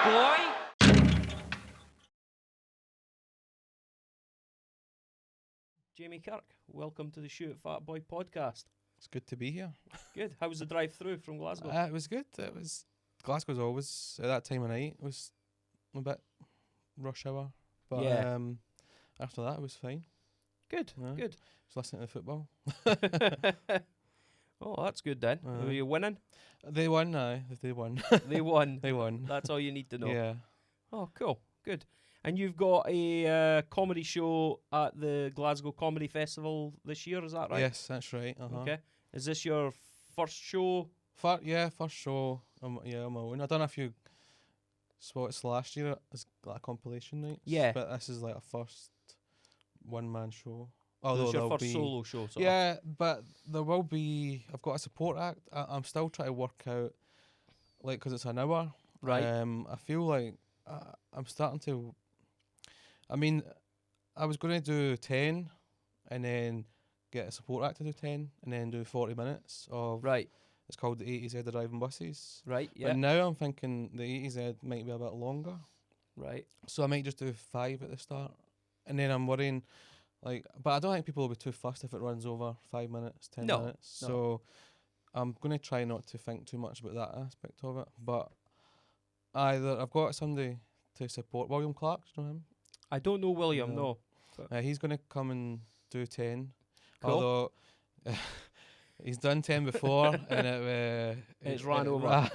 boy. Jamie Kirk, welcome to the Shoot Fat Boy podcast. It's good to be here. Good. How was the drive through from Glasgow? It was good. It was Glasgow's always at that time of night. It was a bit rush hour, but Yeah. after that it was fine. Good. Yeah. Good. Just listening to the football. Oh, that's good then. Were you winning? They won. They won. They won. They won. That's all you need to know. Yeah. Oh, cool. Good. And you've got a comedy show at the Glasgow Comedy Festival this year, is that right? Yes, that's right. Okay. Is this your first show? First show. On my own. I done a few spots last year as like compilation nights. Yeah. But this is like a first one-man show. This Although is your there'll first be solo show. Sort of. Yeah, but there will be. I've got a support act. I'm still trying to work out, like, because it's an hour. Right. I feel like I'm starting to. I mean, I was going to do 10, and then get a support act to do 10, and then do 40 minutes of. Right. It's called the 80Z Driving Buses. Right. Yeah. But now I'm thinking the 80Z might be a bit longer, Right. so I might just do 5 at the start, and then I'm worrying. Like, but I don't think people will be too fussed if it runs over 5 minutes, 10 No, minutes. no. So I'm going to try not to think too much about that aspect of it. But either I've got somebody to support William Clark, do you know him? I don't know William, no. He's going to come and do 10. Cool. Although he's done 10 before and It's ran over.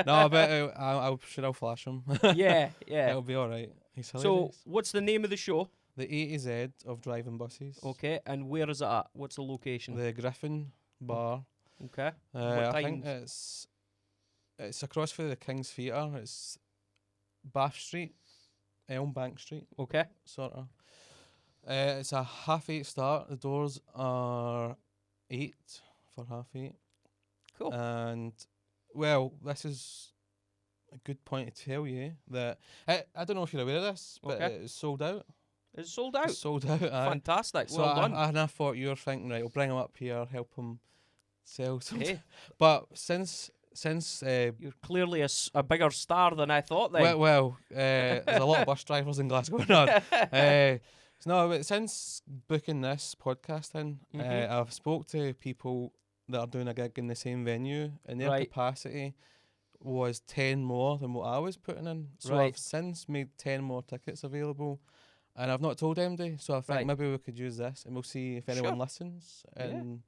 No, but I'll flash him. Yeah, yeah. It'll be all right. He's So, hilarious. what's the name of the show? The A to Z of driving buses. Okay, and where is it at? What's the location? The Griffin Bar. Okay. I think times? it's across from the King's Theatre. It's Bath Street, Elmbank Street, Okay. sort of. It's a 8:30 start. The doors are 8 for 8:30. Cool. And, well, this is a good point to tell you that I don't know if you're aware of this, but Okay. it's sold out. It's sold out. It's sold out. Aye. Fantastic. So Well done. and I thought you were thinking, right, we'll bring him up here, help him sell some. Hey, But since you're clearly a bigger star than I thought then. there's a lot of bus drivers in Glasgow. No, but since booking this podcast in, Mhm. I've spoke to people that are doing a gig in the same venue, and their Right. capacity was 10 more than what I was putting in. So Right. I've since made 10 more tickets available, and I've not told MD. So I think Right. maybe we could use this, and we'll see if anyone Sure. listens. Yeah. And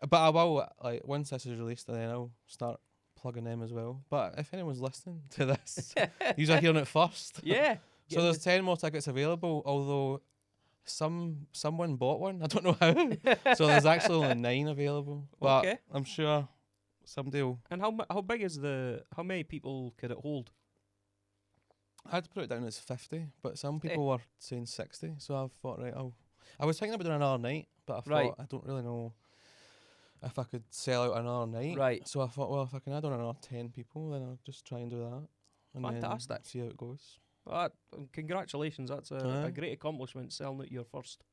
but I will, like, once this is released, then I'll start plugging them as well. But if anyone's listening to this, you're hearing it first. Yeah. So Getting there's 10 more tickets available, although someone bought one. I don't know how. So there's actually only 9 available. But Okay. I'm sure somebody will. And how big is how many people could it hold? I had to put it down as 50, but some people were saying 60. So I thought, right, I was thinking about doing another night, but I thought, Right. I don't really know if I could sell out another night. Right. So I thought, well, if I can add on another 10 people, then I'll just try and do that. And then Fantastic. see how it goes. Congratulations. That's Aye. a great accomplishment, selling out your first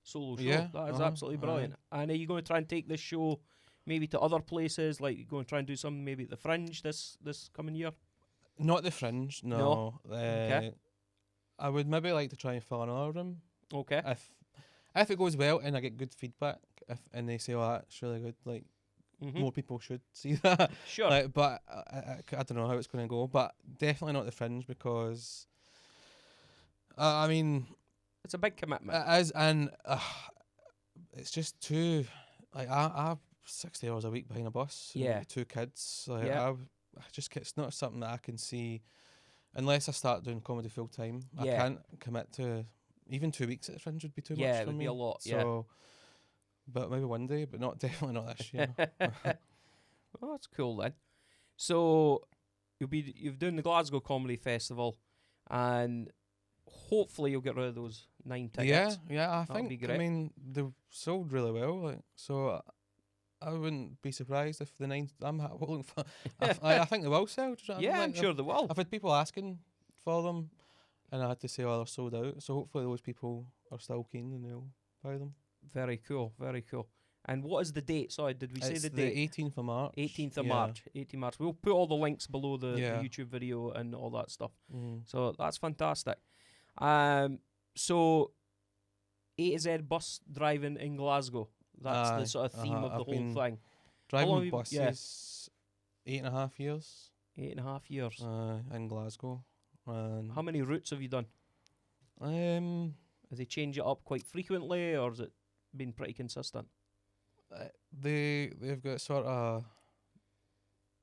solo show. Yeah, That is uh-huh, absolutely brilliant. And are you going to try and take this show maybe to other places? Like, you going to try and do something maybe at the Fringe this coming year? Not the Fringe, no. No? Okay. I would maybe like to try and fill another room. Okay. If it goes well and I get good feedback, and they say, oh, that's really good, like, Mhm. more people should see that. Sure. Like, but I don't know how it's going to go, but definitely not the Fringe because, I mean, It's a big commitment. it is, and it's just too, like, I have 60 hours a week behind a bus. and Yeah. 2 kids. Like, Yeah. it's not something that I can see unless I start doing comedy full time. I Yeah. can't commit to even 2 weeks at the Fringe would be too much. Yeah, it for would me. be a lot, yeah. So, but maybe one day, but definitely not this year. Oh, that's cool then. So you've done the Glasgow Comedy Festival, and hopefully you'll get rid of those 9 tickets. Yeah, I That'd think. be great. I mean, they've sold really well. Like, so I wouldn't be surprised if the 9. I'm hoping for. I think they will sell. Do you know what I mean? Yeah, Like, I'm sure they will. I've had people asking for them, and I had to say, oh, they're sold out. So hopefully those people are still keen and they'll buy them. Very cool, very cool. And what is the date? Sorry, did we say It's the the date? 18th of March. 18th of Yeah. March. 18th March. We'll put all the links below the Yeah. YouTube video and all that stuff. Mm. So that's fantastic. So A to Z bus driving in Glasgow. That's the Aye, sort of theme of the I've whole been thing. long Driving have you- yeah. buses, 8.5 years 8.5 years. in Glasgow. And How many routes have you done? Has they changed it up quite frequently, or has it been pretty consistent? they've got sort of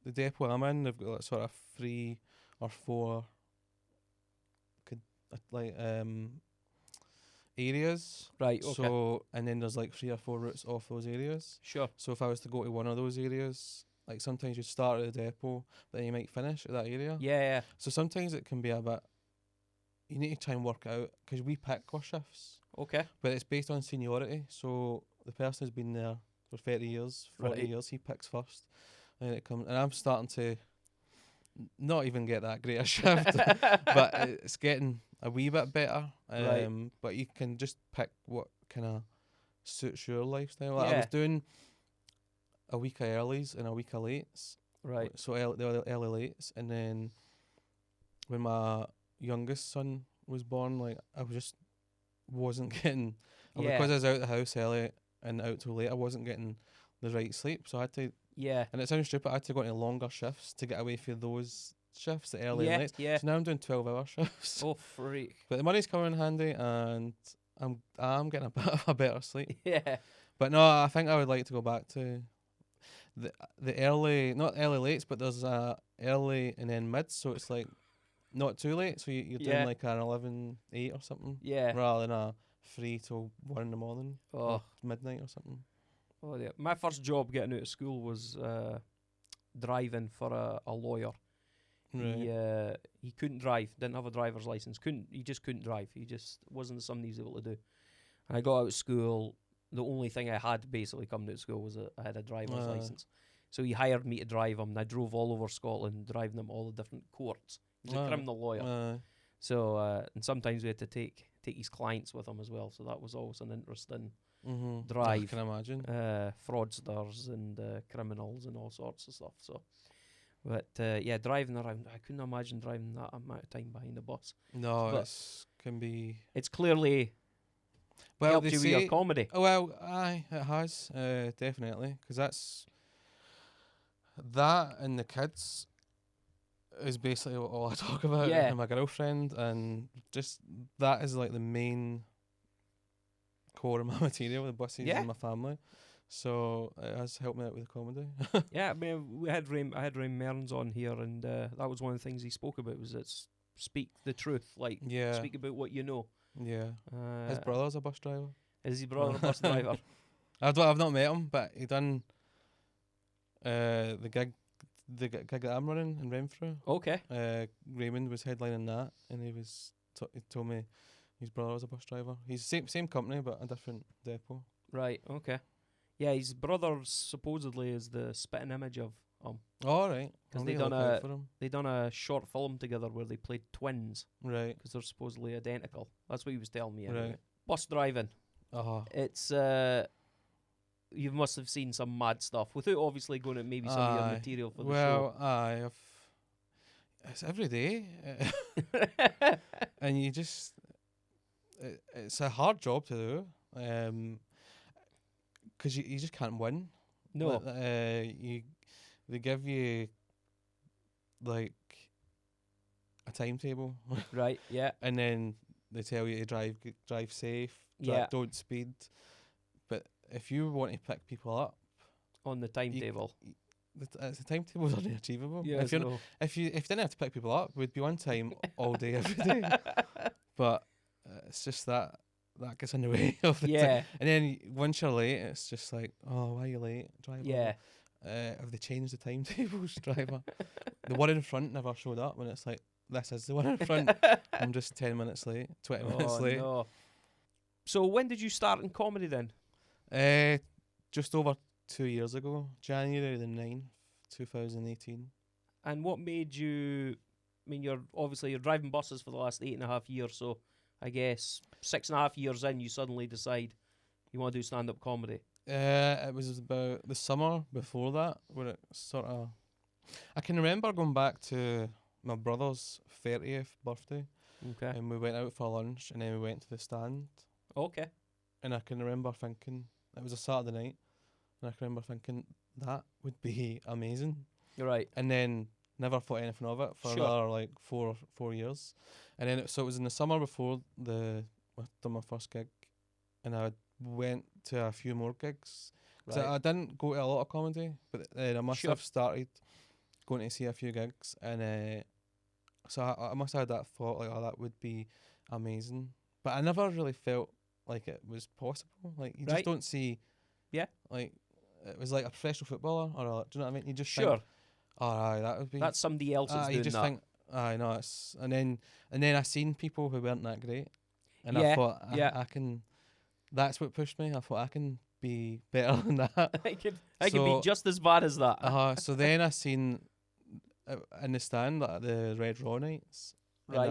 the depot I'm in. They've got like sort of 3 or 4 areas. Right. Okay. So and then there's like 3 or 4 routes off those areas. Sure. So if I was to go to one of those areas, like sometimes you start at the depot, but then you might finish at that area. Yeah. So sometimes it can be a bit. You need to try and work it out because we pick our shifts, Okay. but it's based on seniority. So the person who's been there for 30 years, 40 Right. years, he picks first, and it comes. And I'm starting to not even get that great a shift, but it's getting a wee bit better. Right. But you can just pick what kind of suits your lifestyle. Like I Yeah. was doing a week of earlies and a week of lates. Right. So the early lates, and then when my youngest son was born, like I wasn't getting Yeah. because I was out the house early and out too late. I wasn't getting the right sleep, so I had to. Yeah. And it sounds stupid. I had to go into longer shifts to get away from those shifts, the early and late. Yeah. So now I'm doing 12-hour shifts. Oh, freak. But the money's coming in handy, and I'm getting a bit of a better sleep. Yeah. But no, I think I would like to go back to the early, not early lates, but there's a early and then mid, so it's like not too late. So you're Yeah. doing like an 11:08 or something, Yeah. rather than a 3 till 1 in the morning Oh. or midnight or something. Oh, yeah. My first job getting out of school was driving for a lawyer. Right. He couldn't drive, didn't have a driver's license. He just couldn't drive. He just wasn't something he was able to do. And I got out of school. The only thing I had basically coming out of school was I had a driver's license. So he hired me to drive him, and I drove all over Scotland, driving him all the different courts. He's a criminal lawyer. So and sometimes we had to take his clients with him as well. So that was always an interesting drive. I can imagine. Fraudsters and criminals and all sorts of stuff. So, but yeah, driving around, I couldn't imagine driving that amount of time behind the bus. No, but it can be. It's clearly Well, helped they you with your say. comedy. Oh well, aye, it has definitely, because that and the kids is basically all I talk about. Yeah. And my girlfriend, and just that is like the main core of my material, the buses Yeah. and my family. So it has helped me out with the comedy. Yeah, I mean, I had Ray Mearns on here, and that was one of the things he spoke about, was that speak the truth, like Yeah, speak about what you know. yeah. His brother's a bus driver. Is his brother a bus driver? I've not met him, but he done the gig that I'm running in Renfrew. Okay. Raymond was headlining that, and he told me his brother was a bus driver. He's same company but a different depot. Right. Okay. Yeah, his brother supposedly is the spitting image of All right, 'Cause I'll they need to done look out a- for him. they done a short film together where they played twins Right, because they're supposedly identical. That's what he was telling me. right. Anyway. Bus driving. It's you must have seen some mad stuff without obviously going to maybe some of your Aye. material for the Well, it's every day, show. and you just it's a hard job to do, because you just can't win. No. They give you like a timetable, Right. Yeah. and then they tell you to drive safe, Yeah. don't speed. But if you want to pick people up, On the timetable. the timetable's unachievable. Yeah. If you if you didn't have to pick people up, we'd be on time all day every day. But it's just that gets in the way of the Yeah. And then once you're late, it's just like, oh, why are you late, driver? Yeah. Have they changed the timetables, driver? The one in front never showed up, when it's like, this is the one in front. I'm just 10 minutes late, 20 minutes Oh late. no. So when did you start in comedy then? Just over 2 years ago, January the 9th, 2018. And what made you? I mean, you're driving buses for the last 8.5 years, so I guess 6.5 years in, you suddenly decide you want to do stand-up comedy. It was about the summer before that, where it sort of. I can remember going back to my brother's 30th birthday, Okay. and we went out for lunch, and then we went to the stand, Okay. and I can remember thinking it was a Saturday night, and I can remember thinking that would be amazing, You're right. and then never thought anything of it for Sure. another like 4 years, and then so it was in the summer before I done my first gig, and I went to a few more gigs. So Right. I didn't go to a lot of comedy, but I must Sure. have started going to see a few gigs, and so I must have had that thought like, oh, that would be amazing. But I never really felt like it was possible. Like you Right. just don't see. Yeah. Like it was like a professional footballer, or do you know what I mean? You just Sure. think, oh, aye, that would be. That's somebody else that's You doing just that. think, I know it's, and then I seen people who weren't that great, and Yeah, I thought, yeah. I can. That's what pushed me. I thought I can be better than that. I could be So- just as bad as that. So then I seen in the stand at the Red Raw nights, and Right.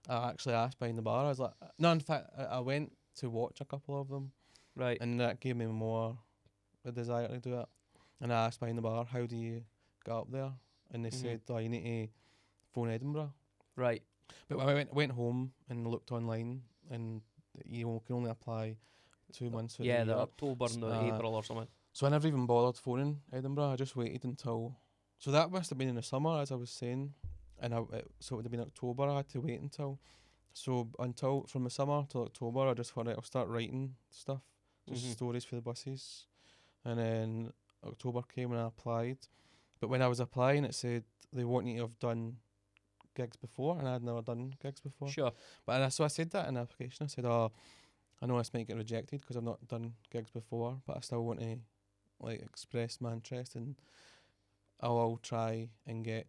I actually asked behind the bar. I was like, no, in fact, I went to watch a couple of them, Right. and that gave me more a desire to do it. And I asked behind the bar, how do you get up there? And they Mhm. said, oh, you need to phone Edinburgh. Right. But when I went home and looked online, and you can only apply 2 months for Yeah, the the year. October and the April or something. So I never even bothered phoning Edinburgh. I just waited until. So that must have been in the summer, as I was saying, and so it would have been October. I had to wait until. So until from the summer till October, I just thought, right, I'll start writing stuff, just Mhm. stories for the buses, and then October came and I applied. But when I was applying, it said they want you to have done gigs before, and I had never done gigs before. Sure. But so I said that in the application. I said, "Oh, I know this might get rejected because I've not done gigs before, but I still want to like express my interest, and I'll try and get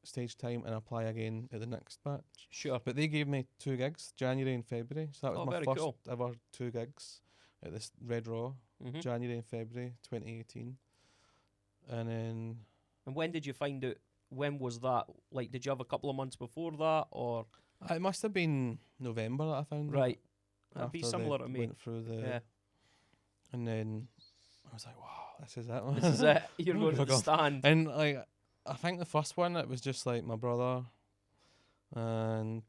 stage time and apply again at the next batch." Sure. But they gave me 2 gigs, January and February, so that was Oh, my very first cool. ever 2 gigs at this Red Raw, Mhm. January and February 2018, and then. And when did you find out? When was that? Like, did you have a couple of months before that, or It must have been November that I found it. right? That'd be after they similar to me. Went through the, Yeah. and then I was like, "Wow, this is it." This is it. You're going to the Fuck off. stand. And like, I think the first one, it was just like my brother and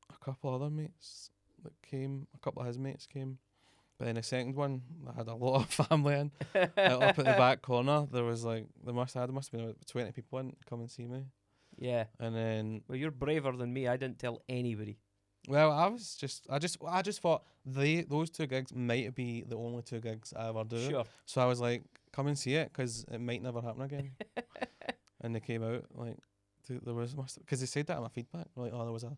a couple other mates that came. A couple of his mates came, but then the second one, I had a lot of family in. Up at the back corner, there was like there must have been about 20 people in to come and see me, Yeah. and then. Well, you're braver than me. I didn't tell anybody. Well, I just thought those 2 gigs might be the only 2 gigs I ever do. Sure. So I was like, come and see it because it might never happen again. And they came out like there was because they said that in my feedback. Like, oh, there was a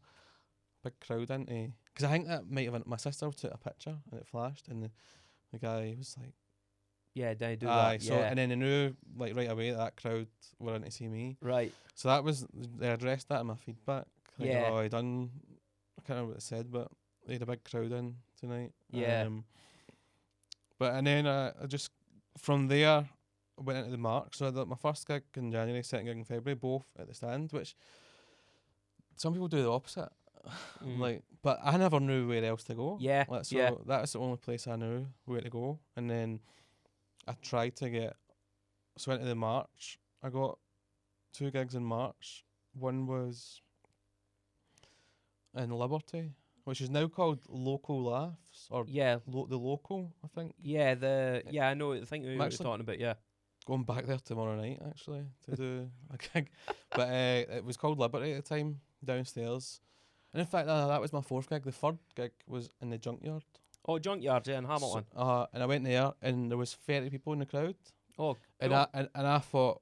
big crowd into because I think that might have my sister took a picture and it flashed and the guy was like, Yeah, did I do aye. that? So Yeah. and then they knew like right away that crowd were in to see me. Right. So that was they addressed that in my feedback. Like, Yeah. oh, I done. I can't remember what it said, but they had a big crowd in tonight. Yeah. But and then I just from there went into the mark. So I did my first gig in January, second gig in February, both at the stand. Which some people do the opposite. Mm. Like, but I never knew where else to go. Yeah. Like, so Yeah. that's the only place I knew where to go. And then I tried to get. So I went to the March. I got 2 gigs in March. One was in Liberty, which is now called Local Laughs, or Yeah. the Local, I think. Yeah. I know. I think we were Actually- talking about. Yeah. Going back there tomorrow night, actually, to do a gig. But it was called Liberty at the time, downstairs. And in fact, that was my 4th gig. The 3rd gig was in the Junkyard. Oh, Junkyard, yeah, in Hamilton. And I went there, and there was 30 people in the crowd. Oh, And cool. I thought,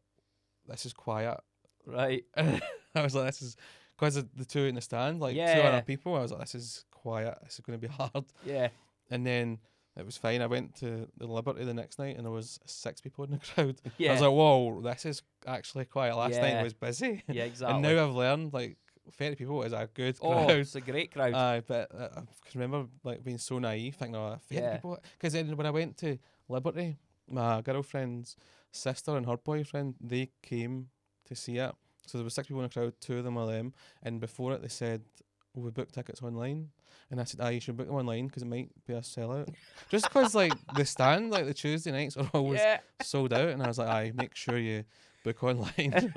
this is quiet. Right. I was like, this is because of the 2 in the stand, like Yeah. 200 people. I was like, this is quiet. This is going to be hard. Yeah. And then it was fine. I went to the Liberty the next night, and there was 6 people in the crowd. Yeah. I was like, whoa, this is actually quiet. Last night Yeah. was busy. yeah. Exactly. And now I've learned like 30 people is a good oh, crowd. it's a great crowd. But I can remember like being so naive, thinking, oh, 30 Yeah. people. Because then when I went to Liberty, my girlfriend's sister and her boyfriend, they came to see it. So there were 6 people in the crowd, 2 of them were them. And before it, they said, will we book tickets online? And I said, you should book them online because it might be a sellout. Just because, like, the stand, like, the Tuesday nights are always Yeah. sold out. And I was like, make sure you book online.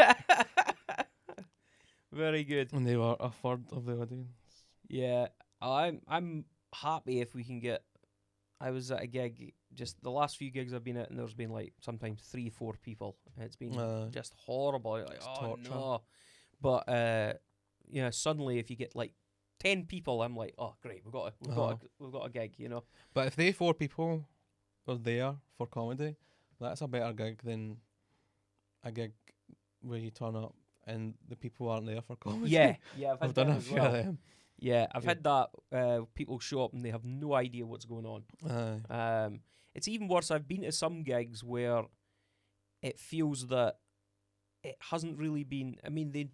Very good. And they were a third of the audience. Yeah, I'm happy if we can get. I was at a gig just the last few gigs I've been at, and there's been like sometimes 3-4 people. It's been just horrible. You're like, It's oh torture. no, but yeah, suddenly if you get like 10 people, I'm like, oh great, we've got a gig, you know. But if they 4 people are there for comedy, that's a better gig than a gig where you turn up and the people aren't there for comedy. Yeah, I've had I've done that a as few well. of them. Yeah, I've Yeah. had that. People show up and they have no idea what's going on. Aye. It's even worse. I've been to some gigs where it feels that it hasn't really been. I mean, they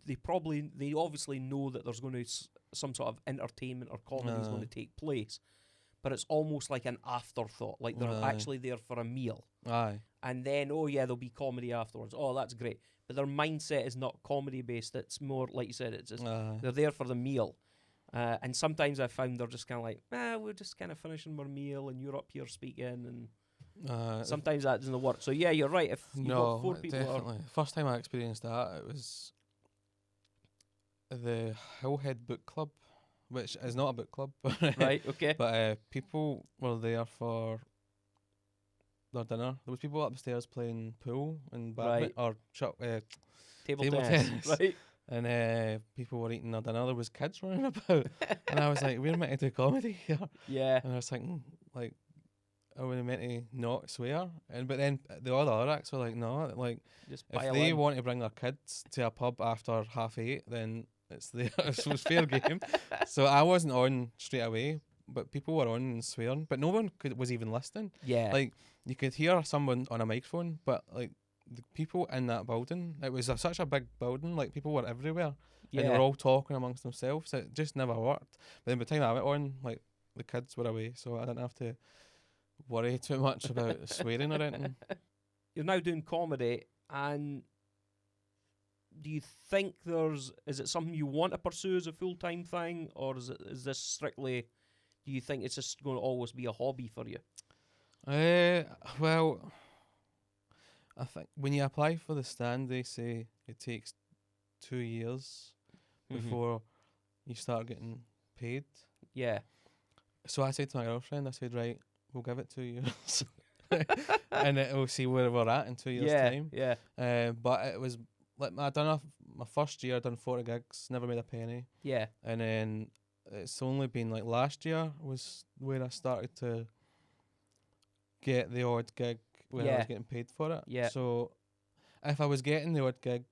obviously know that there's going to some sort of entertainment or comedy is going to take place, but it's almost like an afterthought. Like they're actually there for a meal, Aye. and then there'll be comedy afterwards. Oh, that's great. But their mindset is not comedy based. It's more like you said. It's just they're there for the meal. And sometimes I've found they're just kind of like, we're just kind of finishing our meal and you're up here speaking, and sometimes that doesn't work. So yeah, you're right. If you've got 4 people, definitely. First time I experienced that, it was the Hillhead Book Club, which is not a book club, right? Okay. But people were there for their dinner. There was people upstairs playing pool and badminton or Table table tennis, right? And people were eating their dinner. There was kids running about, and I was like, "We're meant to do comedy here." Yeah. And I was thinking, like, are we meant to not swear? But then all the other acts were like, no, like, Just if they want to bring their kids to a pub after 8:30, then it's there. It was fair game. So I wasn't on straight away, but people were on and swearing, but no one was even listening. Yeah. Like, you could hear someone on a microphone, but like the people in that building, it was such a big building, like people were everywhere, and they were all talking amongst themselves. It just never worked. But then by the time I went on, like, the kids were away, so I didn't have to worry too much about swearing or anything. You're now doing comedy, and do you think is it something you want to pursue as a full-time thing, or is this strictly, do you think it's just going to always be a hobby for you? Well, I think when you apply for the stand, they say it takes 2 years before you start getting paid. Yeah. So I said to my girlfriend, I said, right, we'll give it 2 years, and we'll see where we're at in 2 years' time. Yeah. But it was like my first year, I done 40 gigs, never made a penny. Yeah. And then it's only been like last year was where I started to get the odd gig where I was getting paid for it. Yeah. So if I was getting the odd gig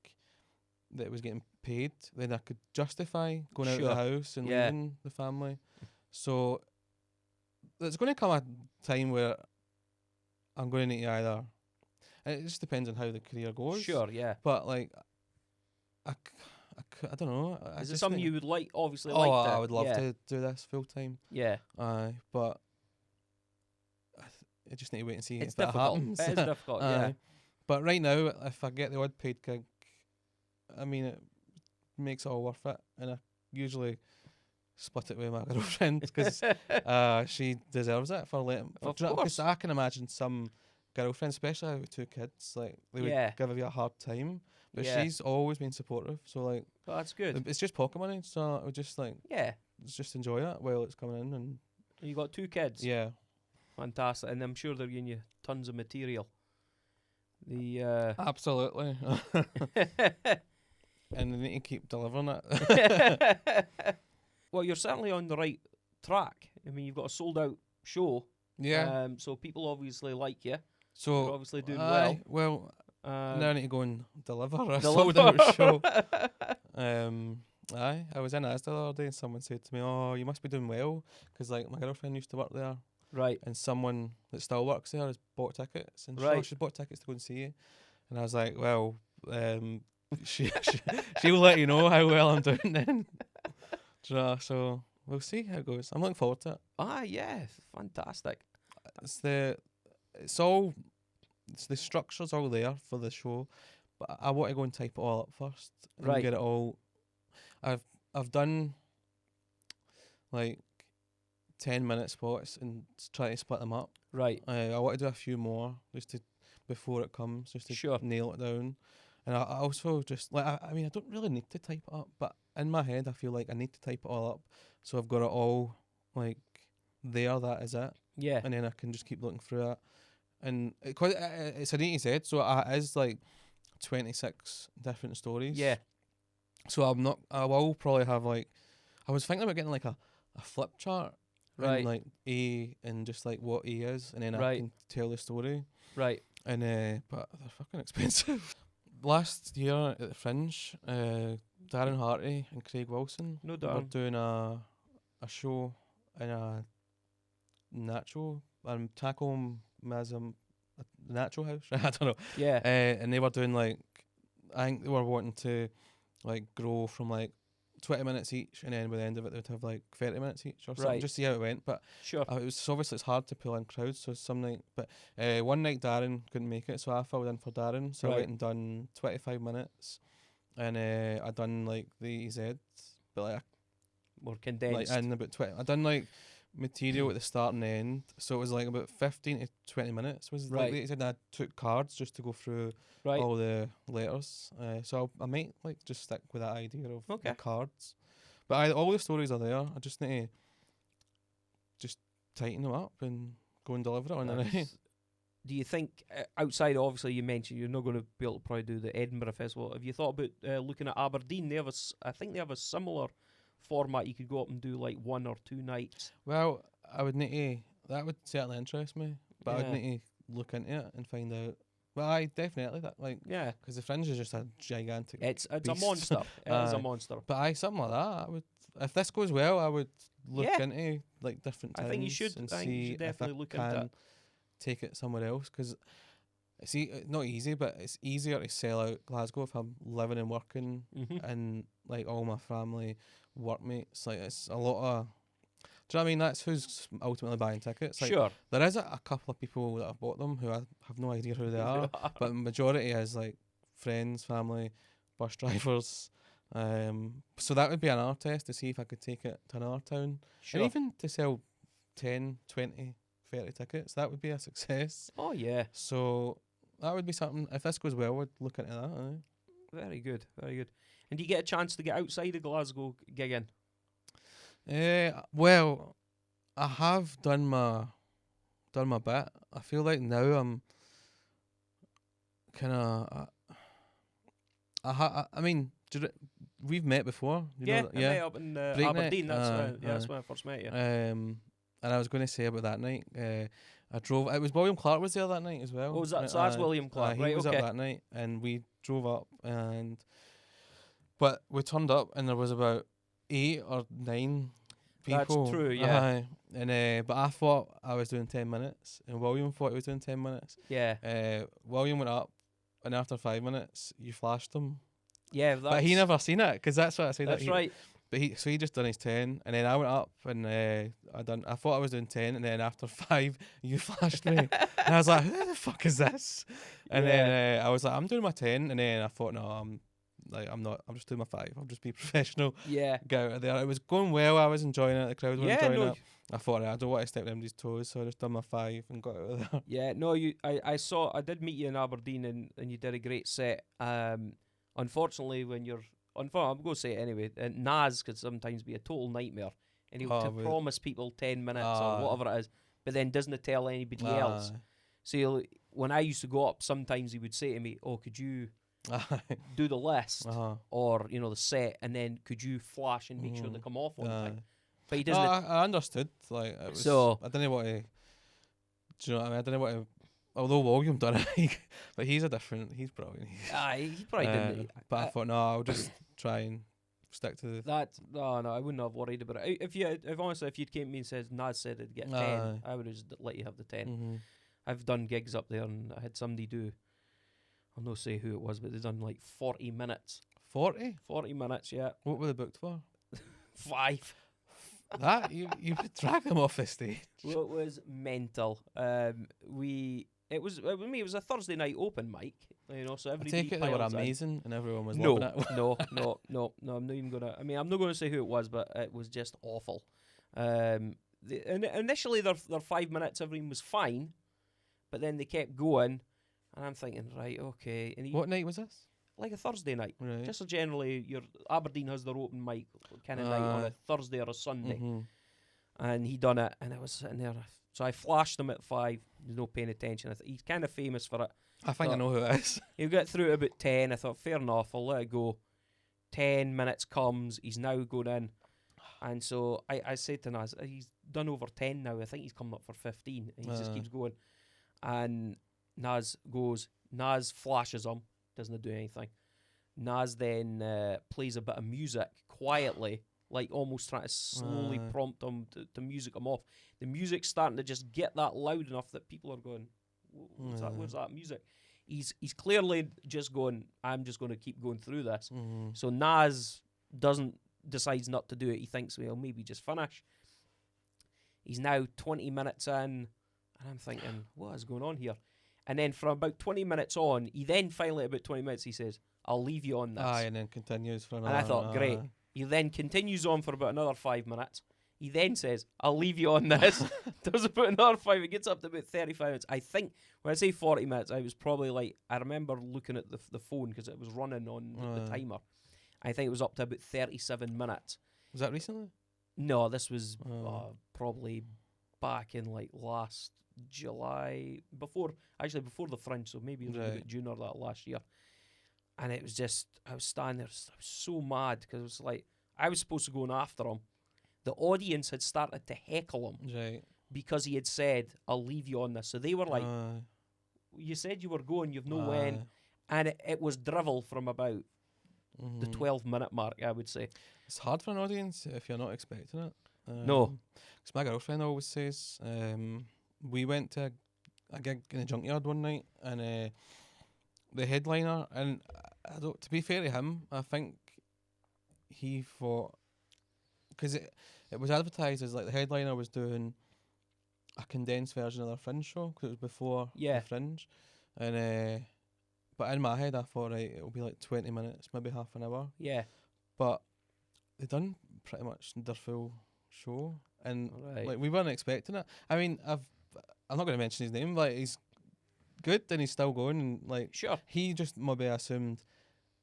that was getting paid, then I could justify going out of the house and leaving the family. So there's going to come a time where I'm going to need to either, and it just depends on how the career goes. Sure, yeah. But like, I don't know. Is it something you would like? Obviously, I would love to do this full time. Yeah. But I just need to wait and see It's if that difficult. happens. It is difficult. Yeah. But right now, if I get the odd paid gig, I mean, it makes it all worth it, and I usually split it with my girlfriend because she deserves it for letting. Of course, course. I can imagine some girlfriends, especially with 2 kids, like they would give you a hard time. But she's always been supportive, so like, oh, that's good. it's just pocket money, so I would just like, just enjoy it while it's coming in. And you got 2 kids. Yeah, fantastic, and I'm sure they're giving you tons of material. Absolutely. And they need to keep delivering it. Well, you're certainly on the right track. I mean, you've got a sold out show. Yeah. So people obviously like you. So you're obviously doing well. Well, now I need to go and deliver a Deliver. sold out show. I was in Asda the other day and someone said to me, "Oh, you must be doing well," because like my girlfriend used to work there. Right. And someone that still works there has bought tickets, and she bought tickets to go and see you. And I was like, well, she'll let you know how well I'm doing then. So we'll see how it goes. I'm looking forward to it. Yeah, fantastic. The structure's all there for the show, but I want to go and type it all up first and get it all. I've done like 10-minute spots and try to split them up. Right. I want to do a few more just to before it comes, just to Sure. nail it down. And I also just like I mean I don't really need to type it up, but in my head I feel like I need to type it all up, so I've got it all like there. That is it, Yeah. and then I can just keep looking through it. And it's an A to Z, so it is like 26 different stories. Yeah. So I will probably have like, I was thinking about getting like a flip chart. Right. And like A and just like what A is, and then I Right. can tell the story. Right. And but they're fucking expensive. Last year at the Fringe, Darren Harty and Craig Wilson No were doubt. doing a show in a natural tackle 'em as a natural house. I don't know. Yeah. And they were doing like, I think they were wanting to like grow from like 20 minutes each, and then by the end of it they would have like 30 minutes each or something, Right. just see how it went. But Sure. it was obviously it's hard to pull in crowds, so some night, but one night Darren couldn't make it, so I filled in for Darren, so I Right. went and done 25 minutes, and I done like the Z, but like More condensed. in about 20, I done like material at the start and the end, so it was like about 15 to 20 minutes was Right. like they said. I took cards just to go through right. all the letters, so I might like just stick with that idea of Okay. the cards, but all the stories are there. I just need to just tighten them up and go and deliver it on the night. That's- Do you think outside, obviously you mentioned you're not going to be able to probably do the Edinburgh Festival, have you thought about looking at Aberdeen? They have I think they have a similar format. You could go up and do like 1 or 2 nights. Well, I would need to, that would certainly interest me, but I Yeah. would need to look into it and find out. Well, I definitely that, like, Yeah. because the Fringe is just a gigantic. It's a beast. monster. It is a Aye. monster. But something like that, I would, if this goes well, I would look Yeah. into like different I tins think you should. and I think you see should if I definitely look into can it. take it somewhere else, because not easy, but it's easier to sell out Glasgow if I'm living and working Mm-hmm. and like all my family workmates. Like it's a lot of. Do you know what I mean? That's who's ultimately buying tickets. Like, Sure. there is a couple of people that have bought them who I have no idea who they are, but the majority is like friends, family, bus drivers. So that would be another test to see if I could take it to another town. Sure. And even to sell 10, 20, 30 tickets, that would be a success. Oh yeah. So that would be something. If this goes well, we'd look into that. Very good. Very good. And do you get a chance to get outside of Glasgow gigging? Well, I have done my bit. I feel like now I'm kind of. I mean, we've met before. You Yeah. know that? I met up in Breakneck, Aberdeen. That's aye. when I first met you. And I was going to say about that night. I drove. It was William Clark was there that night as well. Oh, was that? So that's William Clark, He right? was Okay. up that night, and we drove up, but we turned up, and there was about 8 or 9 That's people. true, yeah. Aye. And but I thought I was doing 10 minutes, and William thought he was doing 10 minutes. Yeah. William went up, and after 5 minutes, you flashed him, Yeah. but he never seen it, because that's what I said. That's right. But he just done his 10, and then I went up and I thought I was doing 10, and then after 5 you flashed me, and I was like, who the fuck is this? And then I was like, I'm doing my 10, and then I thought, no, I'm not. I'm just doing my 5. I'll just be professional. Yeah. Get out of there. It was going well. I was enjoying it. The crowd were enjoying no, it. I thought, I don't want to step on anybody's toes, so I just done my 5 and got out of there. Yeah, no, I did meet you in Aberdeen and you did a great set. Unfortunately, I'm going to say it anyway, Naz could sometimes be a total nightmare, and he'll promise people 10 minutes or whatever it is, but then doesn't tell anybody else. So when I used to go up, sometimes he would say to me, oh, could you do the list or, the set, and then could you flash and make sure they come off on time? But he doesn't. I understood. Like, it was, So I didn't want to. Do you know what I mean? I didn't want to. Although William done it, but he's brilliant. he probably didn't. But I thought, no, I'll just try and stick to the. That no, I wouldn't have worried about it. If you'd came to me and said Naz said it'd get 10, I would have just let you have the 10. Mm-hmm. I've done gigs up there, and I had somebody do. I'll not say who it was, but they done like 40 minutes. 40? 40 minutes, yeah. What were they booked for? 5. That you would drag them off the stage. Well, it was mental. It was a Thursday night open mic, so I everybody take it they were piles in. amazing and everyone was No, loving it. no, I'm not even gonna. I mean, I'm not gonna say who it was, but it was just awful. Initially, their 5 minutes, everything was fine, but then they kept going, and I'm thinking, right, okay. And What night was this? like a Thursday night. Right. Just so generally, your Aberdeen has their open mic kind of night on a Thursday or a Sunday, and he done it, and I was sitting there. So I flashed him at 5. There's no paying attention. He's kind of famous for it. I think I know who it is. He'll get through to about 10. I thought, fair enough, I'll let it go. 10 minutes comes. He's now going in. And so I said to Naz, he's done over 10 now. I think he's coming up for 15. And he just keeps going. And Naz flashes him. Doesn't do anything. Naz then plays a bit of music quietly, like almost trying to slowly prompt him to music him off. The music's starting to just get that loud enough that people are going, where's that music? He's clearly just going, I'm just going to keep going through this. So Naz decides not to do it. He thinks, well, maybe just finish. He's now 20 minutes in, and I'm thinking, what is going on here? And then from about 20 minutes on, he then finally, about 20 minutes, he says, I'll leave you on this. And then continues for another. And I thought, great. He then continues on for about another 5 minutes. He then says, I'll leave you on this. Does about another 5. It gets up to about 35 minutes. I think, when I say 40 minutes, I was probably like, I remember looking at the phone because it was running on the timer. I think it was up to about 37 minutes. Was that recently? No, this was probably back in like last July, before the Fringe, so maybe it was about June or that last year. And it was just, I was standing there, I was so mad because it was like, I was supposed to go on after him. The audience had started to heckle him because he had said, I'll leave you on this. So they were like, you said you were going, you've no when. And it was drivel from about the 12-minute mark, I would say. It's hard for an audience if you're not expecting it. No. Because my girlfriend always says, we went to a gig in a junkyard one night, and the headliner, and to be fair to him, I think he thought, because it was advertised as like the headliner was doing a condensed version of their Fringe show, because it was before the Fringe, and but in my head I thought, right, it'll be like 20 minutes, maybe half an hour. Yeah. But they done pretty much their full show, and like we weren't expecting it. I mean, I'm not going to mention his name, but he's good and he's still going, and like he just maybe assumed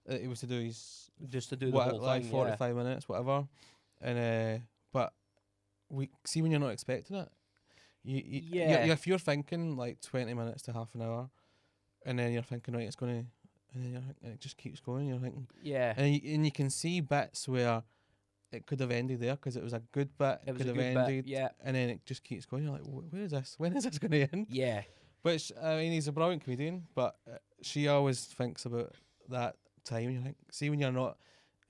that he was to do the whole like thing, 45 minutes, whatever. And but we see when you're not expecting it, if you're thinking like 20 minutes to half an hour, and then you're thinking, right, it's going to, and then it just keeps going. You're thinking, and you can see bits where it could have ended there because it was a good bit. It could have ended, and then it just keeps going. You're like, where is this? When is this going to end? Yeah. Which, I mean, he's a brilliant comedian, but she always thinks about that time. You think, see, when you're not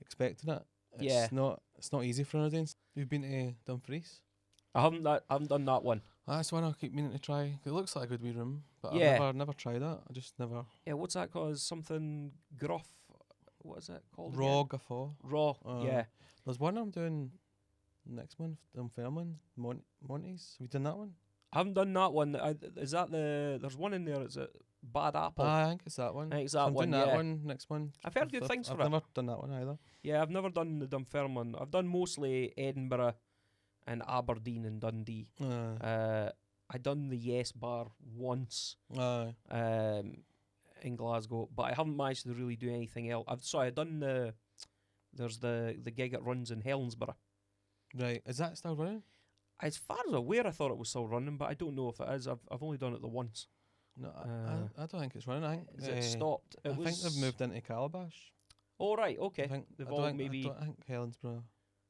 expecting it, it's not easy for an audience. You've been to Dumfries? I haven't done that one. That's one I keep meaning to try. It looks like a good wee room, but I've never tried that. I just never. Yeah, what's that called? Something gruff. What is it called? Raw Guffaw. Raw. Yeah. There's one I'm doing next month in Feldman, Monty's. Have you done that one? I haven't done that one. Is that there's one in there, is it Bad Apple? I think it's that one. I think it's that I'm one, doing that one next month. I've heard good things for it. I've never done that one either. Yeah, I've never done the Dunfermline. I've done mostly Edinburgh and Aberdeen and Dundee. I done the Yes Bar once in Glasgow, but I haven't managed to really do anything else. I've done there's the gig that runs in Helensburgh. Right, is that still running? As far as I'm aware, I thought it was still running, but I don't know if it is. I've only done it the once. No, I don't think it's running. I think it stopped. I think they've moved into Calabash. Oh right, okay. I think maybe. I think Helensburgh.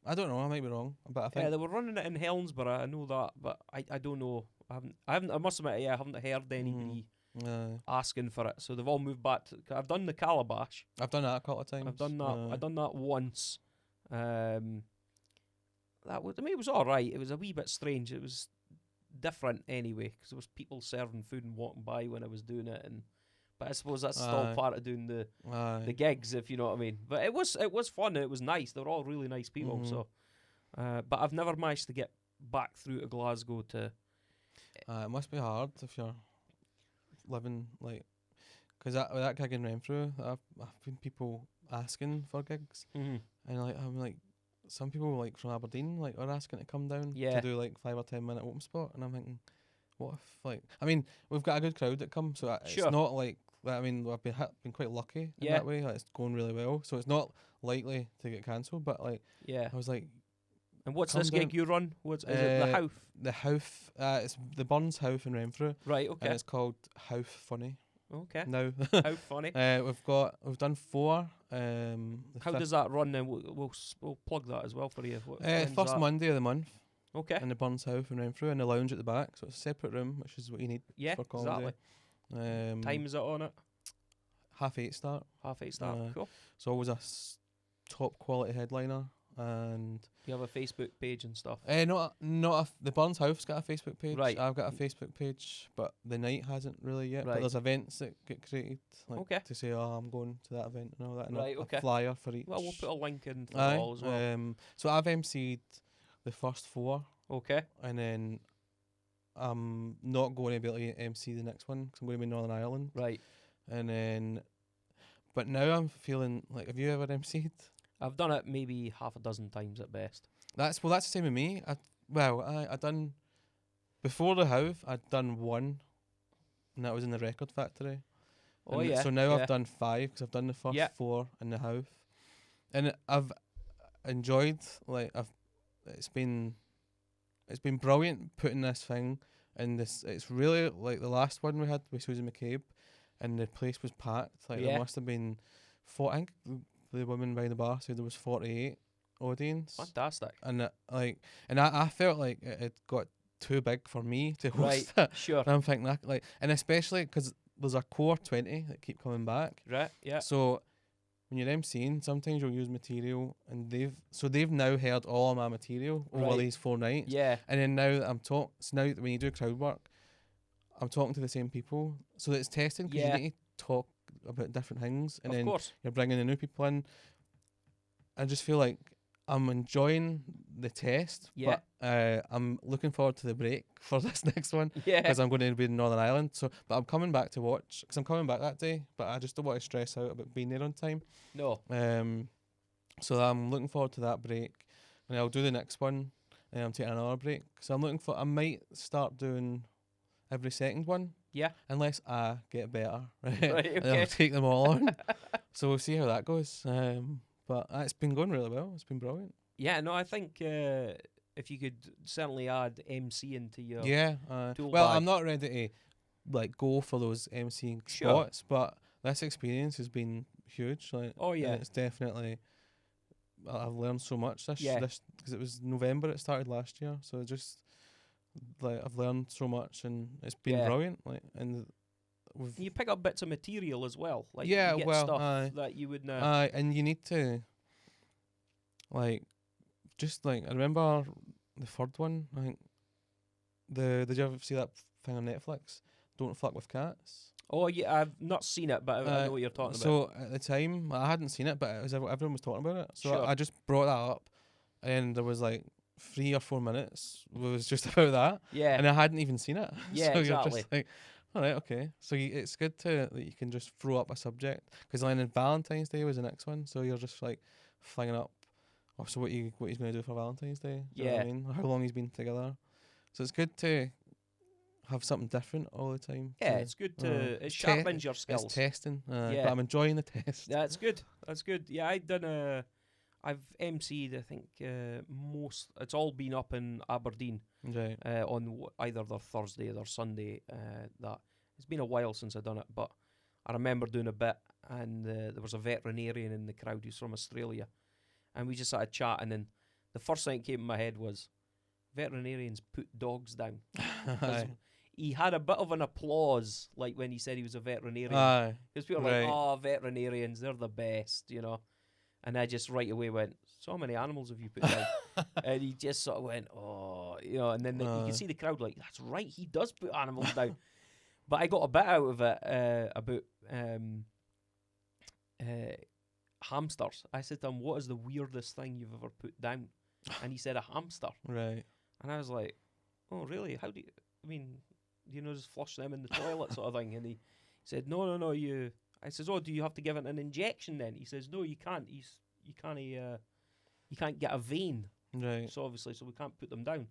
I don't know. I might be wrong, but I think they were running it in Helensburgh. I know that, but I don't know. I must admit, I haven't heard anybody asking for it. So they've all moved back. I've done the Calabash. I've done that a couple of times. I've done that. I've done that once. That was, I mean, it was all right. It was a wee bit strange. It was different anyway because there was people serving food and walking by when I was doing it, but I suppose that's still part of doing the gigs, if you know what I mean. But it was fun. It was nice. They were all really nice people. So, but I've never managed to get back through to Glasgow to. It must be hard if you're living like, because that gig in Renfrew, I've been people asking for gigs, and I'm like some people like from Aberdeen like are asking to come down Yeah. to do like 5 or 10 minute open spot, and I'm thinking, what if like I mean we've got a good crowd that come, so Sure. it's not like I mean I've been quite lucky in Yeah. that way. Like, it's going really well, so it's not likely to get cancelled. But like Yeah. I was like, And what's come this down. gig you run? Is it the Howth? The Howth, it's the Burns Howth in Renfrew, Right. and Okay. it's called Howth Funny Okay. now. How funny. We've done 4. The How fifth- does that run? Then we'll plug that as well for you. When's first that? Monday of the month. Okay. In the Burns House in Renfrew, in the lounge at the back, so it's a separate room, which is what you need Yeah. for comedy. Exactly. Time is it on it? 8:30 start, 8:30 start. Cool. so always a top quality headliner. And Do you have a Facebook page and stuff? the Burns House got a Facebook page. Right. I've got a Facebook page, but the night hasn't really yet. Right. But there's events that get created, like Okay. to say, oh, I'm going to that event and all that, and Right, a okay. flyer for each. Well, we'll put a link in for Aye, it all as well. so I've emceed the first 4, Okay. and then I'm not going to be able to MC the next one because I'm going to be in Northern Ireland. Right. And then, but now I'm feeling like, have you ever MC'd? I've done it maybe half a dozen times at best. That's the same with me. I done before the Hove. I'd done 1, and that was in the Record Factory. Oh And yeah. So now yeah. I've done 5 because I've done the first Yeah. 4 in the Hove, and I've enjoyed it's been brilliant putting this thing in this. It's really like the last one we had with Susan McCabe, and the place was packed. Like Yeah. there must have been 4. I think the woman behind the bar said there was 48 audience, Fantastic. and I felt like it had got too big for me to host Right. it. Sure. And I'm thinking that, like, and especially because there's a core 20 that keep coming back. Right. Yeah. So when you're MCing, sometimes you'll use material, and they've now heard all of my material over Right. these 4 nights. Yeah. And then now that so now when you do crowd work, I'm talking to the same people, so it's testing because Yeah. you need to talk about different things, and Of then course. you're bringing the new people in. I just feel like I'm enjoying the test, Yeah. but I'm looking forward to the break for this next one Yeah. because I'm going to be in Northern Ireland. So, but I'm coming back to watch because I'm coming back that day, but I just don't want to stress out about being there on time. No. So I'm looking forward to that break, and I'll do the next one, and I'm taking another break. So I might start doing every second one. Yeah. Unless I get better, right? Right, And okay. I'll take them all on. So we'll see how that goes. But it's been going really well. It's been brilliant. Yeah. No. I think if you could certainly add MC into your. Yeah. tool Well, bag. I'm not ready to like go for those MCing Sure. spots, but this experience has been huge. Like, Oh yeah. and it's definitely. I've learned so much this Yeah. because it was November. It started last year, so just like I've learned so much, and it's been Yeah. brilliant. Like, and we've You pick up bits of material as well. Like Yeah, you get well, stuff aye. that you would know. and you need to like just like I remember the third one. I think did you ever see that thing on Netflix? Don't Fuck with Cats. Oh yeah, I've not seen it, but I know what you're talking about. So at the time, I hadn't seen it, but it was everyone was talking about it. So Sure. I just brought that up, and there was like 3 or 4 minutes was just about that, Yeah. and I hadn't even seen it. Yeah, so exactly. You're just like, all right, okay. So it's good that you can just throw up a subject because then Valentine's Day was the next one, so you're just like flinging up. Oh, so what he's going to do for Valentine's Day? Do you know what I Yeah. mean? How long he's been together. So it's good to have something different all the time. Yeah, to- it's good to it te- sharpens your skills. It's testing, Yeah. but I'm enjoying the test. That's good. That's good. Yeah, I've MC'd. I think most. It's all been up in Aberdeen Right. on either their Thursday or their Sunday. That it's been a while since I've done it, but I remember doing a bit, and there was a veterinarian in the crowd who's from Australia, and we just started chatting, and the first thing that came in my head was veterinarians put dogs down. 'Cause Aye. he had a bit of an applause, like when he said he was a veterinarian. Aye. Because people are Right. like, oh, veterinarians, they're the best, you know. And I just right away went, so how many animals have you put down? And he just sort of went, oh, you know, and then you Aye. can see the crowd like, that's right, he does put animals down. But I got a bit out of it about hamsters. I said to him, what is the weirdest thing you've ever put down? And he said, a hamster. Right. And I was like, oh, really? How do you, I mean, do you know, just flush them in the toilet sort of thing? And he said, no, I says, oh, do you have to give it an injection then? He says, no, you can't. You you can't get a vein. Right. So obviously, so we can't put them down.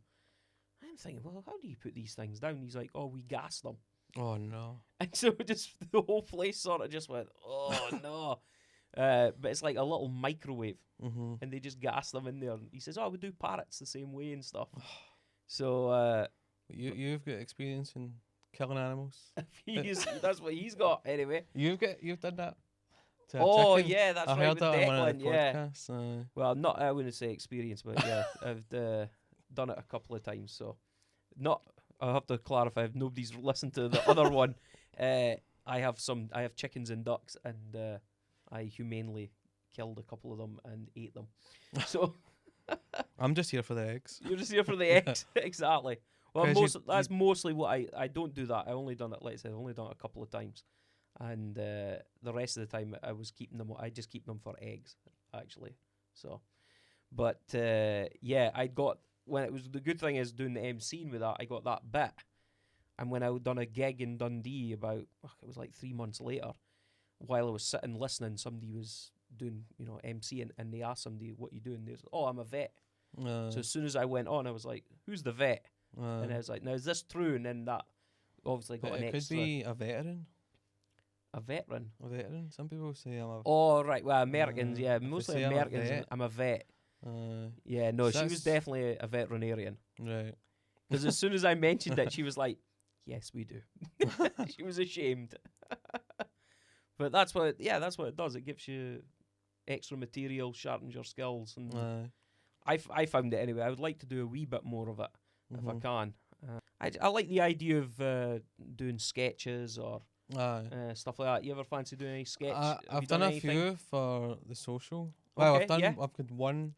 I'm thinking, well, how do you put these things down? He's like, oh, we gas them. Oh no. And so just the whole place sort of just went, oh no. But it's like a little microwave, Mm-hmm. and they just gas them in there. And he says, oh, we do parrots the same way and stuff. So You've got experience in killing animals. that's what he's got anyway. You've done that. To a Oh chicken? yeah, that's I right heard with that on one of Declan. the Yeah. podcasts. Well, not I wouldn't say experience, but yeah, I've done it a couple of times. So, not. I'll have to clarify if nobody's listened to the other one. I have chickens and ducks, and I humanely killed a couple of them and ate them. So I'm just here for the eggs. you're just here for the eggs, exactly. Well, 'Cause that's mostly what I don't do that. I only done it, like I said, I only done it a couple of times, and the rest of the time I was keeping them. I just keep them for eggs, actually. So, but yeah, I got when it was the good thing is doing the MCing with that. I got that bit, and when I done a gig in Dundee it was like 3 months later, while I was sitting listening, somebody was doing MCing, and they asked somebody, "What you doing?" They was, "Oh, I'm a vet." So as soon as I went on, I was like, "Who's the vet?" And I was like, "Now is this true?" And then that obviously got an it extra. could be a veteran. A veteran. A veteran. Some people say I'm a. Oh right, well Americans, yeah, if they mostly say I'm a Americans. vet. I'm a vet. Uh, Yeah, no, So she was that's- definitely a veterinarian. right. Because as soon as I mentioned it, she was like, "Yes, we do." She was ashamed. But that's what it does. It gives you extra material, sharpens your skills, and I found it anyway. I would like to do a wee bit more of it if I can. I like the idea of doing sketches or stuff like that. You ever fancy doing any sketch? Have you I've done a anything? few for the social. Well, Okay, yeah. I've got one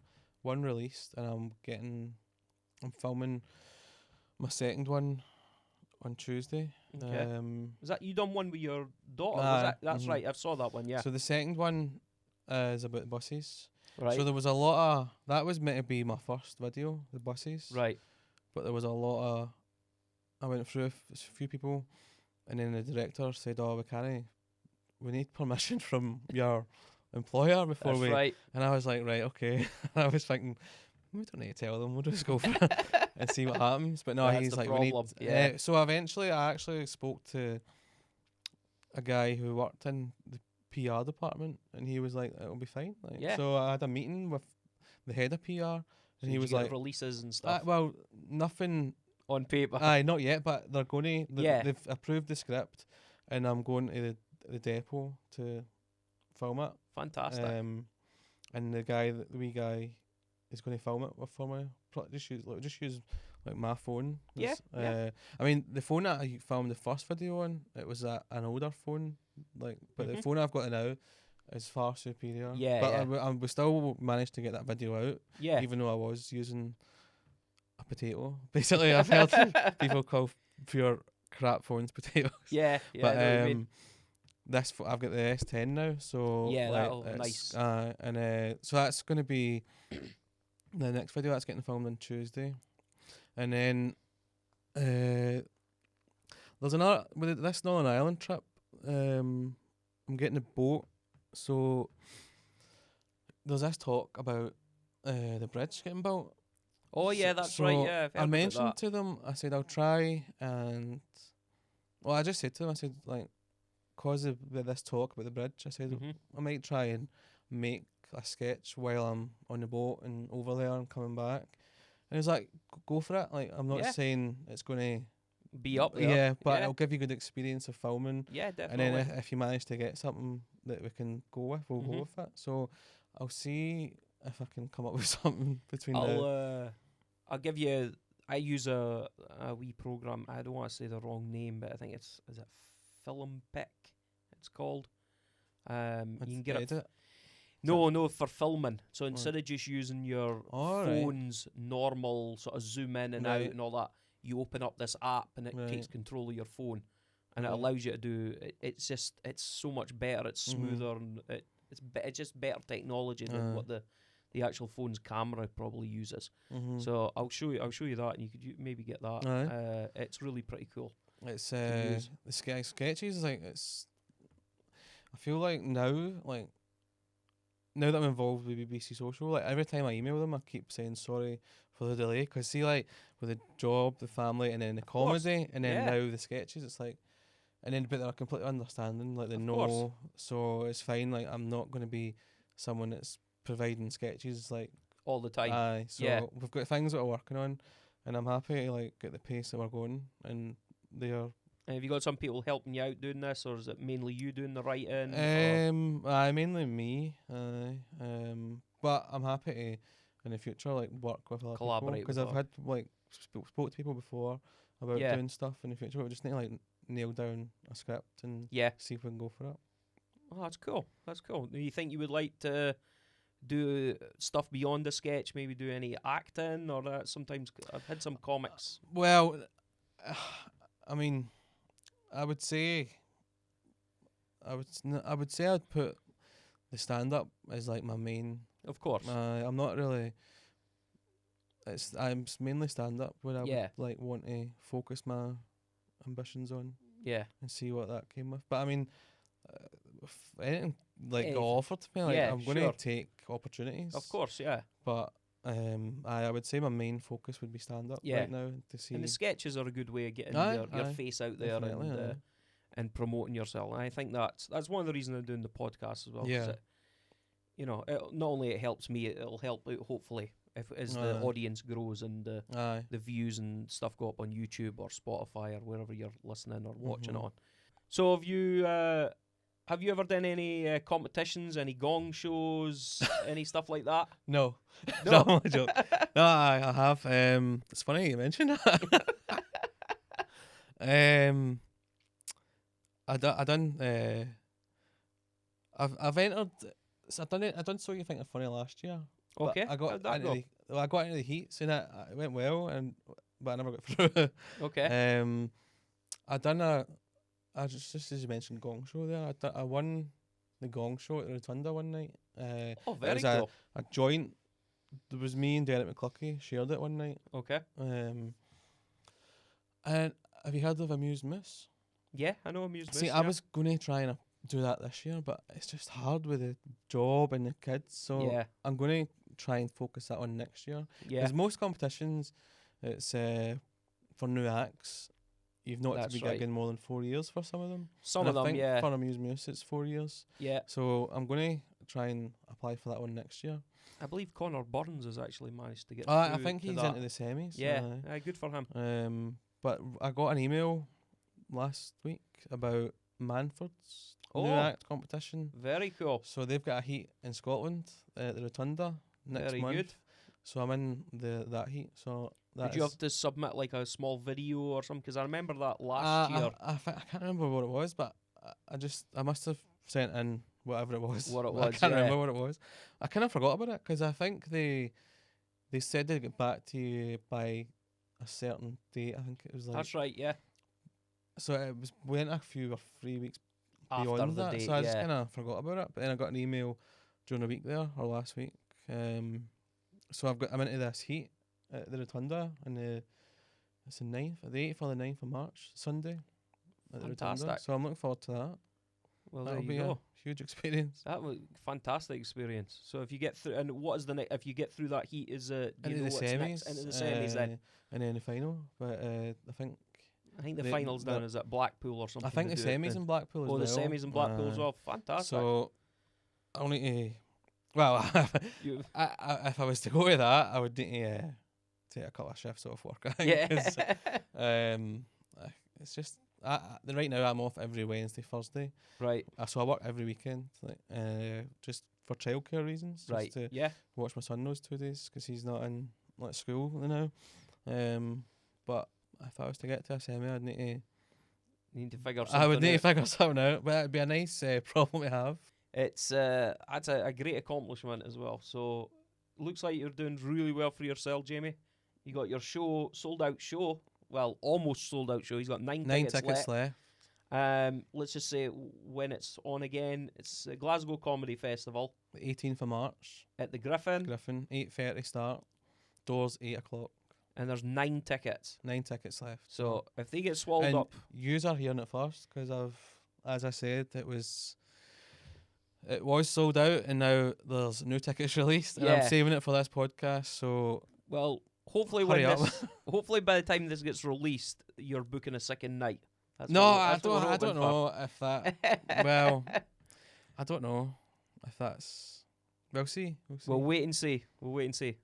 released, and I'm filming my second one on Tuesday. Okay. Is that you done one with your daughter? Aye, That's mhm. right. I saw that one. Yeah. So the second one is about buses. Right. So there was a lot of that was meant to be my first video, the buses. Right. But there was a lot of I went through a few people, and then the director said, "Oh, we need permission from your employer before That's we." right. And I was like, right, okay. I was thinking, we don't need to tell them. We'll just go for it and see what happens. But no, That's he's the like, problem, we need. yeah. So eventually, I actually spoke to a guy who worked in the PR department, and he was like, "It'll be fine." Like, Yeah. So I had a meeting with the head of PR, and he was like, releases and stuff "Well, nothing." on paper. Aye, not yet, but they're going to. Yeah. They've approved the script, and I'm going to the depot to film it. Fantastic. And the wee guy is going to film it for me. Just use like my phone. Yeah, yeah. I mean, the phone that I filmed the first video on, it was an older phone, but the Mhm. phone I've got now is far superior. Yeah, but yeah. we still managed to get that video out, Yeah. even though I was using a potato. Basically, I've heard people call pure crap phones potatoes. Yeah. Yeah. But I know what you mean. I've got the S10 now, so Yeah, like, that'll it's, nice. so that's going to be the next video that's getting filmed on Tuesday, and then there's another with this Northern Ireland trip. I'm getting a boat, so there's this talk about the bridge getting built. Oh yeah, that's right. Yeah, I've heard I about mentioned that. to them. I said I'll try, and I just said to them, I said like, cause of this talk about the bridge, I said Mhm. I might try and make a sketch while I'm on the boat and over there and coming back. And he was like, go for it. Like, I'm not Yeah. saying it's gonna Be up there. yeah, but yeah. it'll give you good experience of filming. Yeah, And definitely. then if you manage to get something that we can go with, we'll Mhm. go with it. So I'll see if I can come up with something between now. I'll give you. I use a wee program. I don't want to say the wrong name, but I think is it Film Pick? It's called. You can get it. Edit. No, for filming. So instead of just using your Alright. phone's normal sort of zoom in and out Right. and all that, you open up this app and it takes Right. control of your phone, and it Right. allows you to do. It's so much better. It's Mhm. smoother and it's just better technology than what the actual phone's camera probably uses. Mhm. So I'll show you that, and you could maybe get that. Aye. It's really pretty cool. It's use. the sketches, like, it's I feel like now, like, now that I'm involved with BBC Social, like every time I email them, I keep saying sorry for the delay. Because see, like with the job, the family, and then the course. comedy, and then Yeah. now the sketches, it's like, and then but they're completely understanding, like they Of know, course. so it's fine. Like I'm not going to be someone that's providing sketches like All the time. aye. So Yeah. we've got things that we're working on, and I'm happy to like get the pace that we're going, and they are. And have you got some people helping you out doing this, or is it mainly you doing the writing? or- Aye, mainly me. But I'm happy to in the future like work with other people Collaborate because with I've had like spoke to people before about Yeah. doing stuff in the future. We just need to like nail down a script and Yeah. see if we can go for it. Oh, that's cool. That's cool. Do you think you would like to do stuff beyond the sketch? Maybe do any acting or that? Sometimes I've had some comics. Well, I mean, I would say I'd put the stand up as like my main. Of course. I'm not really. I'm mainly stand up where I Yeah. would like want to focus my ambitions on Yeah. and see what that came with. But I mean, if anything like got Anything. offered to me, like Yeah, I'm going sure. to take opportunities. Of course. Yeah. But I would say my main focus would be stand up Yeah. right now to see. And the sketches are a good way of getting Aye, your aye, face out there definitely, and aye. and promoting yourself. And I think that's one of the reasons I'm doing the podcast as well. 'Cause Yeah. it, not only it helps me, it'll help out hopefully as the Aye. audience grows and Aye. the views and stuff go up on YouTube or Spotify or wherever you're listening or watching Mhm. on. So have you ever done any competitions, any gong shows, any stuff like that? No. No. No, I joke. No, I have. It's funny you mentioned that. I've entered. So I done So You Think They're Funny last year. but Okay, I got how'd that into go? I got into the heats and it went well, but I never got through. Okay, I just as you mentioned Gong Show there. I won the Gong Show at the Rotunda one night. oh It very was cool. a joint. There was me and Derek McCluckie shared it one night. Okay, And have you heard of Amused Moose? yeah, I know Amused See, Moose, I yeah. was going to try and do that this year, but it's just hard with the job and the kids. So Yeah, I'm going to try and focus that on next year. yeah, Because most competitions, it's for new acts. You've not That's to be right. gigging more than 4 years for some of them. some And of I them, think yeah, for Amused Moose, it's 4 years. yeah. So I'm going to try and apply for that one next year. I believe Connor Burns has actually managed to get. I through think to he's that. into the semis. Yeah, good for him. But I got an email last week about Manford's new Oh. act competition. Very cool. So they've got a heat in Scotland at the Rotunda next Very month. good. So I'm in that heat. So that Did you have to submit like a small video or something? Because I remember that Uh, last year. I can't remember what it was, but I must have sent in whatever it was. What it I was, can't yeah. remember what it was. I kind of forgot about it because I think they said they'd get back to you by a certain date. I think it was like That's right, yeah. so. It was went a few or 3 weeks After beyond the that. date, So I just yeah. kind of forgot about it. But then I got an email during the week there or last week. So I'm into this heat at the Rotunda and it's the 8th or the 9th of March, Sunday. At the Rotunda. Fantastic. So I'm looking forward to that. Well, That'll there be you go. a huge experience. That was fantastic experience. So if you get through, and what is the next? If you get through that heat, do you Into know the what's semis. next? Into the semis, then And then the final. But I think I think the the- finals the- down is at Blackpool or something. I think they the do it semis then. in Blackpool as Oh, well. the semis in Blackpool as Aye. well. Fantastic. So I'll need to. Well, You- if I was to go to that, I would need to take a couple of shifts off work. I think, yeah. 'cause, it's just right now I'm off every Wednesday, Thursday. Right. So I work every weekend, like just for childcare reasons. Just Right. to Yeah. watch my son those 2 days because he's not in like school now. But if I was to get to a semi, I'd need to. You need to figure something I would need to out. figure something out, but it'd be a nice problem to have. It's that's a great accomplishment as well. So looks like you're doing really well for yourself, Jamie. You got your show sold out show. Well, almost sold out show. He's got 9 9 tickets tickets left. left. Let's just say when it's on again, it's Glasgow Comedy Festival The 18th of March, at the Griffin, Griffin, 8:30 start. Doors 8 o'clock. and there's 9 tickets. 9 tickets left. So if they get swallowed and up, yous are hearing it first because as I said, it was it was sold out, and now there's new tickets released, and Yeah. I'm saving it for this podcast. So Well, hopefully Hurry up. hopefully by the time this gets released, you're booking a second night. That's no, what, I that's what we're don't. I hoping don't know if that. Well, I don't know if that's. We'll see. We'll see. We'll wait and see. We'll wait and see.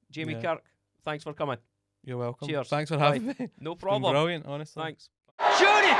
Jamie Yeah. Kirk, thanks for coming. You're welcome. Cheers. Thanks for Bye. having me. No It's been problem. brilliant, honestly. Thanks. Shoot it!